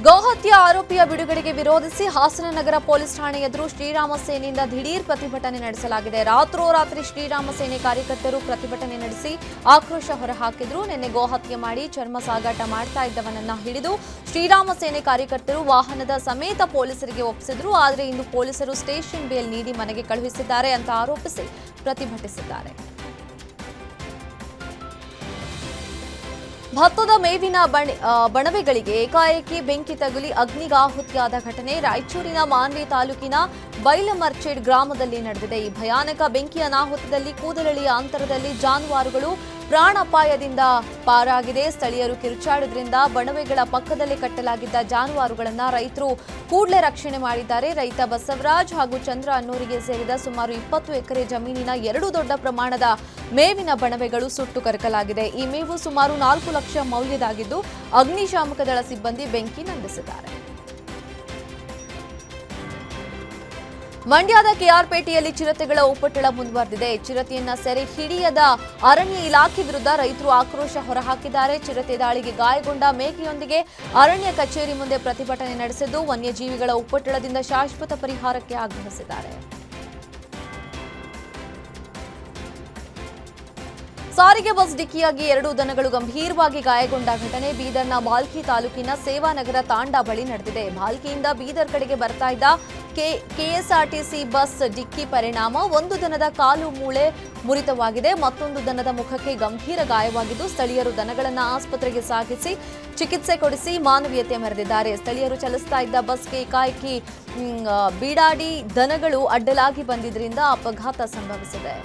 ಗೋಹತ್ಯೆ ಆರೋಪಿಯ ಬಿಡುಗಡೆಗೆ ವಿರೋಧಿಸಿ ಹಾಸನ ನಗರ ಪೊಲೀಸ್ ಠಾಣೆ ಎದುರು ಶ್ರೀರಾಮ ಸೇನೆಯಿಂದ ದಿಢೀರ್ ಪ್ರತಿಭಟನೆ ನಡೆಸಲಾಗಿದೆ. ರಾತ್ರೋರಾತ್ರಿ ಶ್ರೀರಾಮ ಸೇನೆ ಕಾರ್ಯಕರ್ತರು ಪ್ರತಿಭಟನೆ ನಡೆಸಿ ಆಕ್ರೋಶ ಹೊರಹಾಕಿದ್ರು. ನಿನ್ನೆ ಗೋಹತ್ಯೆ ಮಾಡಿ ಚರ್ಮ ಸಾಗಾಟ ಮಾಡ್ತಾ ಇದ್ದವನನ್ನ ಹಿಡಿದು ಶ್ರೀರಾಮ ಸೇನೆ ಕಾರ್ಯಕರ್ತರು ವಾಹನದ ಸಮೇತ ಪೊಲೀಸರಿಗೆ ಒಪ್ಪಿಸಿದ್ರು. ಆದರೆ ಇಂದು ಪೊಲೀಸರು ಸ್ಟೇಷನ್ ಬೇಲ್ ನೀಡಿ ಮನೆಗೆ ಕಳುಹಿಸಿದ್ದಾರೆ ಅಂತ ಆರೋಪಿಸಿ ಪ್ರತಿಭಟಿಸಿದ್ದಾರೆ. ಭತ್ತದ ಮೇವಿನ ಬಣವೆಗಳಿಗೆ ಏಕಾಏಕಿ ಬೆಂಕಿ ತಗುಲಿ ಅಗ್ನಿಗಾಹುತಿಯಾದ ಘಟನೆ ರಾಯಚೂರಿನ ಮಾನ್ವಿ ತಾಲೂಕಿನ ಬೈಲಮರ್ಚೇಡ್ ಗ್ರಾಮದಲ್ಲಿ ನಡೆದಿದೆ. ಈ ಭಯಾನಕ ಬೆಂಕಿ ಅನಾಹುತದಲ್ಲಿ ಕೂದಲಳಿಯ ಅಂತರದಲ್ಲಿ ಜಾನುವಾರುಗಳು ಪ್ರಾಣಾಪಾಯದಿಂದ ಪಾರಾಗಿದೆ. ಸ್ಥಳೀಯರು ಕಿರುಚಾಡಿದ್ರಿಂದ ಬಣವೆಗಳ ಪಕ್ಕದಲ್ಲಿ ಕಟ್ಟಲಾಗಿದ್ದ ಜಾನುವಾರುಗಳನ್ನು ರೈತರು ಕೂಡಲೇ ರಕ್ಷಣೆ ಮಾಡಿದ್ದಾರೆ. ರೈತ ಬಸವರಾಜ್ ಹಾಗೂ ಚಂದ್ರ ಅನ್ನೂರಿಗೆ ಸೇರಿದ ಸುಮಾರು 20 ಎಕರೆ ಜಮೀನಿನ 2 ದೊಡ್ಡ ಪ್ರಮಾಣದ ಮೇವಿನ ಬಣವೆಗಳು ಸುಟ್ಟು ಕರಕಲಾಗಿದೆ. ಈ ಮೇವು ಸುಮಾರು 4 ಲಕ್ಷ ಮೌಲ್ಯದಾಗಿದ್ದು ಅಗ್ನಿಶಾಮಕ ದಳ ಸಿಬ್ಬಂದಿ ಬೆಂಕಿ ನಂದಿಸಿದ್ದಾರೆ. ಮಂಡ್ಯದ ಕೆಆರ್ಪೇಟೆಯಲ್ಲಿ ಚಿರತೆಗಳ ಉಪಟಳ ಮುಂದುವರೆದಿದೆ. ಚಿರತೆಯನ್ನ ಸೆರೆ ಹಿಡಿಯದ ಅರಣ್ಯ ಇಲಾಖೆ ವಿರುದ್ಧ ರೈತರು ಆಕ್ರೋಶ ಹೊರಹಾಕಿದ್ದಾರೆ. ಚಿರತೆ ದಾಳಿಗೆ ಗಾಯಗೊಂಡ ಮೇಕೆಯೊಂದಿಗೆ ಅರಣ್ಯ ಕಚೇರಿ ಮುಂದೆ ಪ್ರತಿಭಟನೆ ನಡೆಸಿದ್ದು ವನ್ಯಜೀವಿಗಳ ಉಪಟಳದಿಂದ ಶಾಶ್ವತ ಪರಿಹಾರಕ್ಕೆ ಆಗ್ರಹಿಸಿದ್ದಾರೆ. ಸಾರಿಗೆ ಬಸ್ ಡಿಕ್ಕಿಯಾಗಿ 2 ದನಗಳು ಗಂಭೀರವಾಗಿ ಗಾಯಗೊಂಡ ಘಟನೆ ಬೀದರ್ನ ಬಾಲ್ಕಿ ತಾಲೂಕಿನ ಸೇವಾನಗರ ತಾಂಡಾ ಬಳಿ ನಡೆದಿದೆ. ಬಾಲ್ಕಿಯಿಂದ ಬೀದರ್ ಕಡೆಗೆ ಬರ್ತಾ ಇದ್ದ ಕೆಎಸ್ಆರ್ಟಿಸಿ ಬಸ್ ಡಿಕ್ಕಿ ಪರಿಣಾಮ ಒಂದು ದನದ ಕಾಲು ಮೂಳೆ ಮುರಿತವಾಗಿದೆ. ಮತ್ತೊಂದು ದನದ ಮುಖಕ್ಕೆ ಗಂಭೀರ ಗಾಯವಾಗಿದ್ದು ಸ್ಥಳೀಯರು ದನಗಳನ್ನು ಆಸ್ಪತ್ರೆಗೆ ಸಾಗಿಸಿ ಚಿಕಿತ್ಸೆ ಕೊಡಿಸಿ ಮಾನವೀಯತೆ ಮೆರೆದಿದ್ದಾರೆ. ಸ್ಥಳೀಯರು ಚಲಿಸ್ತಾ ಇದ್ದ ಬಸ್ಗೆ ಏಕಾಏಕಿ ಬೀಡಾಡಿ ದನಗಳು ಅಡ್ಡಲಾಗಿ ಬಂದಿದ್ದರಿಂದ ಅಪಘಾತ ಸಂಭವಿಸಿದೆ.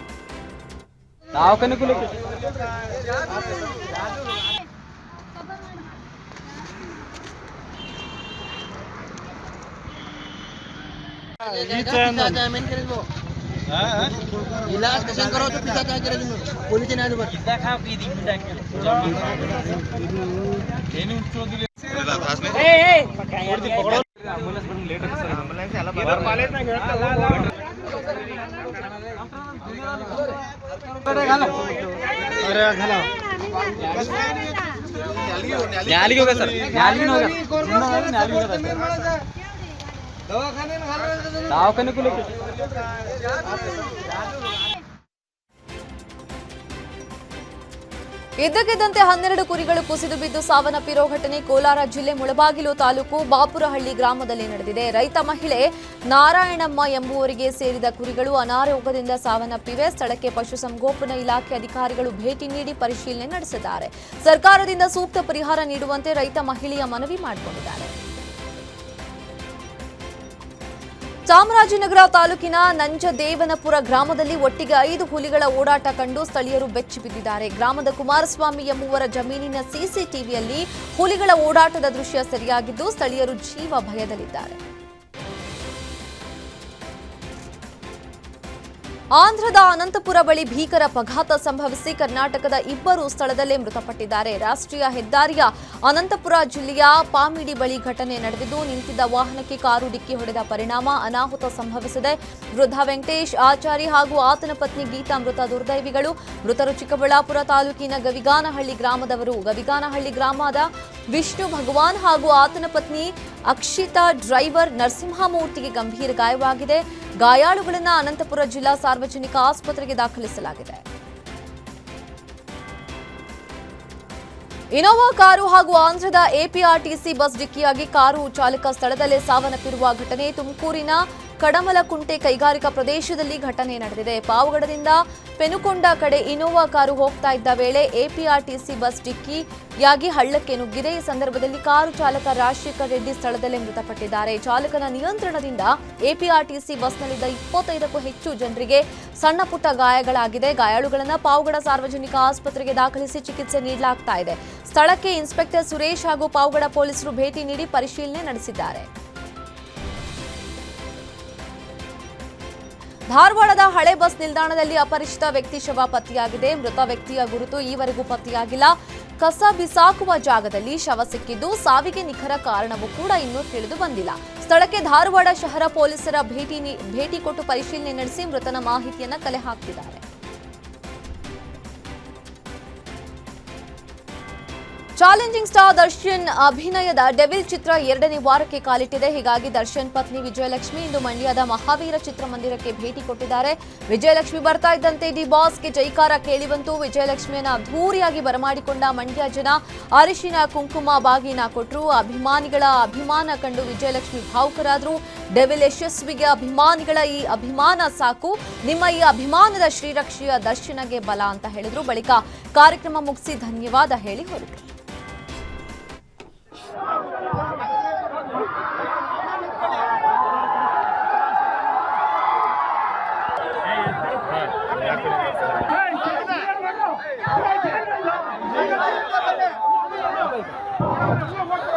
ಇದ್ದಕ್ಕಿದ್ದಂತೆ 12 ಕುರಿಗಳು ಕುಸಿದು ಬಿದ್ದು ಸಾವನ್ನಪ್ಪಿರೋ ಘಟನೆ ಕೋಲಾರ ಜಿಲ್ಲೆ ಮುಳಬಾಗಿಲು ತಾಲೂಕು ಬಾಪುರಹಳ್ಳಿ ಗ್ರಾಮದಲ್ಲಿ ನಡೆದಿದೆ. ರೈತ ಮಹಿಳೆ ನಾರಾಯಣಮ್ಮ ಎಂಬುವರಿಗೆ ಸೇರಿದ ಕುರಿಗಳು ಅನಾರೋಗ್ಯದಿಂದ ಸಾವನ್ನಪ್ಪಿವೆ. ಸ್ಥಳಕ್ಕೆ ಪಶುಸಂಗೋಪನಾ ಇಲಾಖೆ ಅಧಿಕಾರಿಗಳು ಭೇಟಿ ನೀಡಿ ಪರಿಶೀಲನೆ ನಡೆಸಿದ್ದಾರೆ. ಸರ್ಕಾರದಿಂದ ಸೂಕ್ತ ಪರಿಹಾರ ನೀಡುವಂತೆ ರೈತ ಮಹಿಳೆಯ ಮನವಿ ಮಾಡಿಕೊಂಡಿದ್ದಾರೆ. ಚಾಮರಾಜನಗರ ತಾಲೂಕಿನ ನಂಜದೇವನಪುರ ಗ್ರಾಮದಲ್ಲಿ ಒಟ್ಟಿಗೆ 5 ಹುಲಿಗಳ ಓಡಾಟ ಕಂಡು ಸ್ಥಳೀಯರು ಬೆಚ್ಚಿ ಬಿದ್ದಿದ್ದಾರೆ. ಗ್ರಾಮದ ಕುಮಾರಸ್ವಾಮಿ ಎಂಬುವರ ಜಮೀನಿನ ಸಿಸಿಟಿವಿಯಲ್ಲಿ ಹುಲಿಗಳ ಓಡಾಟದ ದೃಶ್ಯ ಸೆರೆಯಾಗಿದ್ದು ಸ್ಥಳೀಯರು ಜೀವ ಭಯದಲ್ಲಿದ್ದಾರೆ. ಆಂಧ್ರದ ಅನಂತಪುರ ಬಳಿ ಭೀಕರ ಅಪಘಾತ ಸಂಭವಿಸಿ ಕರ್ನಾಟಕದ 2 ಸ್ಥಳದಲ್ಲೇ ಮೃತಪಟ್ಟಿದ್ದಾರೆ. ರಾಷ್ಟ್ರೀಯ ಹೆದ್ದಾರಿಯ ಅನಂತಪುರ ಜಿಲ್ಲೆಯ ಪಾಮಿಡಿ ಬಳಿ ಘಟನೆ ನಡೆದಿದ್ದು ನಿಂತಿದ್ದ ವಾಹನಕ್ಕೆ ಕಾರು ಡಿಕ್ಕಿ ಹೊಡೆದ ಪರಿಣಾಮ ಅನಾಹುತ ಸಂಭವಿಸಿದೆ. ವೃದ್ಧ ವೆಂಕಟೇಶ್ ಆಚಾರಿ ಹಾಗೂ ಆತನ ಪತ್ನಿ ಗೀತಾ ಮೃತ ದುರ್ದೈವಿಗಳು. ಮೃತರು ಚಿಕ್ಕಬಳ್ಳಾಪುರ ತಾಲೂಕಿನ ಗವಿಗಾನಹಳ್ಳಿ ಗ್ರಾಮದವರು. ಗವಿಗಾನಹಳ್ಳಿ ಗ್ರಾಮದ ವಿಷ್ಣು ಭಗವಾನ್ ಹಾಗೂ ಆತನ ಪತ್ನಿ ಅಕ್ಷಿತಾ ಡ್ರೈವರ್ ನರಸಿಂಹಮೂರ್ತಿಗೆ ಗಂಭೀರ ಗಾಯವಾಗಿದೆ. ಗಾಯಾಳುಗಳನ್ನು ಅನಂತಪುರ ಜಿಲ್ಲಾ ಸಾರ್ವಜನಿಕ ಆಸ್ಪತ್ರೆಗೆ ದಾಖಲಿಸಲಾಗಿದೆ. ಇನೋವಾ ಕಾರು ಹಾಗೂ ಆಂಧ್ರದ ಎಪಿಆರ್ಟಿಸಿ ಬಸ್ ಡಿಕ್ಕಿಯಾಗಿ ಕಾರು ಚಾಲಕ ಸ್ಥಳದಲ್ಲೇ ಸಾವನ್ನಪ್ಪಿರುವ ಘಟನೆ ತುಮಕೂರಿನ ಕಡಮಲಕುಂಟೆ ಕೈಗಾರಿಕಾ ಪ್ರದೇಶದಲ್ಲಿ ಘಟನೆ ನಡೆದಿದೆ. ಪಾವಗಡದಿಂದ ಪೆನುಕೊಂಡ ಕಡೆ ಇನೋವಾ ಕಾರು ಹೋಗ್ತಾ ಇದ್ದ ವೇಳೆ ಎಪಿಆರ್ಟಿಸಿ ಬಸ್ ಡಿಕ್ಕಿಯಾಗಿ ಹಳ್ಳಕ್ಕೆ ನುಗ್ಗಿದೆ. ಈ ಸಂದರ್ಭದಲ್ಲಿ ಕಾರು ಚಾಲಕ ರಾಜಶೇಖರ್ ರೆಡ್ಡಿ ಸ್ಥಳದಲ್ಲೇ ಮೃತಪಟ್ಟಿದ್ದಾರೆ. ಚಾಲಕನ ನಿಯಂತ್ರಣದಿಂದ ಎಪಿಆರ್ಟಿಸಿ ಬಸ್ನಲ್ಲಿದ್ದ 25ಕ್ಕೂ ಹೆಚ್ಚು ಜನರಿಗೆ ಸಣ್ಣ ಪುಟ್ಟ ಗಾಯಗಳಾಗಿದೆ. ಗಾಯಾಳುಗಳನ್ನು ಪಾವಗಡ ಸಾರ್ವಜನಿಕ ಆಸ್ಪತ್ರೆಗೆ ದಾಖಲಿಸಿ ಚಿಕಿತ್ಸೆ ನೀಡಲಾಗ್ತಾ ಇದೆ. ಸ್ಥಳಕ್ಕೆ ಇನ್ಸ್ಪೆಕ್ಟರ್ ಸುರೇಶ್ ಹಾಗೂ ಪಾವಗಡ ಪೊಲೀಸರು ಭೇಟಿ ನೀಡಿ ಪರಿಶೀಲನೆ ನಡೆಸಿದ್ದಾರೆ. ಧಾರವಾಡದ ಹಳೆ ಬಸ್ ನಿಲ್ದಾಣದಲ್ಲಿ ಅಪರಿಚಿತ ವ್ಯಕ್ತಿ ಶವ ಪತ್ತೆಯಾಗಿದೆ. ಮೃತ ವ್ಯಕ್ತಿಯ ಗುರುತು ಈವರೆಗೂ ಪತ್ತೆಯಾಗಿಲ್ಲ. ಕಸ ಬಿಸಾಕುವ ಜಾಗದಲ್ಲಿ ಶವ ಸಿಕ್ಕಿದ್ದು ಸಾವಿಗೆ ನಿಖರ ಕಾರಣವೂ ಕೂಡ ಇನ್ನೂ ತಿಳಿದು ಬಂದಿಲ್ಲ. ಸ್ಥಳಕ್ಕೆ ಧಾರವಾಡ ಶಹರ ಪೊಲೀಸರ ಭೇಟಿ ಕೊಟ್ಟು ಪರಿಶೀಲನೆ ನಡೆಸಿ ಮೃತನ ಮಾಹಿತಿಯನ್ನು ಕಲೆ ಹಾಕಿದ್ದಾರೆ. ಚಾಲೆಂಜಿಂಗ್ ಸ್ಟಾರ್ ದರ್ಶನ್ ಅಭಿನಯದ ಡೆವಿಲ್ ಚಿತ್ರ 2ನೇ ವಾರಕ್ಕೆ ಕಾಲಿಟ್ಟಿದೆ. ಹೀಗಾಗಿ ದರ್ಶನ್ ಪತ್ನಿ ವಿಜಯಲಕ್ಷ್ಮಿ ಇಂದು ಮಂಡ್ಯದ ಮಹಾವೀರ ಚಿತ್ರಮಂದಿರಕ್ಕೆ ಭೇಟಿ ಕೊಟ್ಟಿದ್ದಾರೆ. ವಿಜಯಲಕ್ಷ್ಮಿ ಬರ್ತಾ ಇದ್ದಂತೆ ಡಿ ಬಾಸ್ಗೆ ಜೈಕಾರ ಕೇಳಿಬಂತು. ವಿಜಯಲಕ್ಷ್ಮಿಯನ್ನ ಅದ್ಧೂರಿಯಾಗಿ ಬರಮಾಡಿಕೊಂಡ ಮಂಡ್ಯ ಜನ ಅರಿಶಿನ ಕುಂಕುಮ ಬಾಗಿನ ಕೊಟ್ಟರು. ಅಭಿಮಾನಿಗಳ ಅಭಿಮಾನ ಕಂಡು ವಿಜಯಲಕ್ಷ್ಮಿ ಭಾವುಕರಾದ್ರು. ಡೆವಿಲ್ ಯಶಸ್ವಿಗೆ ಅಭಿಮಾನಿಗಳ ಈ ಅಭಿಮಾನ ಸಾಕು, ನಿಮ್ಮ ಈ ಅಭಿಮಾನದ ಶ್ರೀರಕ್ಷೆಯ ದರ್ಶನಗೆ ಬಲ ಅಂತ ಹೇಳಿದ್ರು. ಬಳಿಕ ಕಾರ್ಯಕ್ರಮ ಮುಗಿಸಿ ಧನ್ಯವಾದ ಹೇಳಿ ಹೊರಟರು. Hey!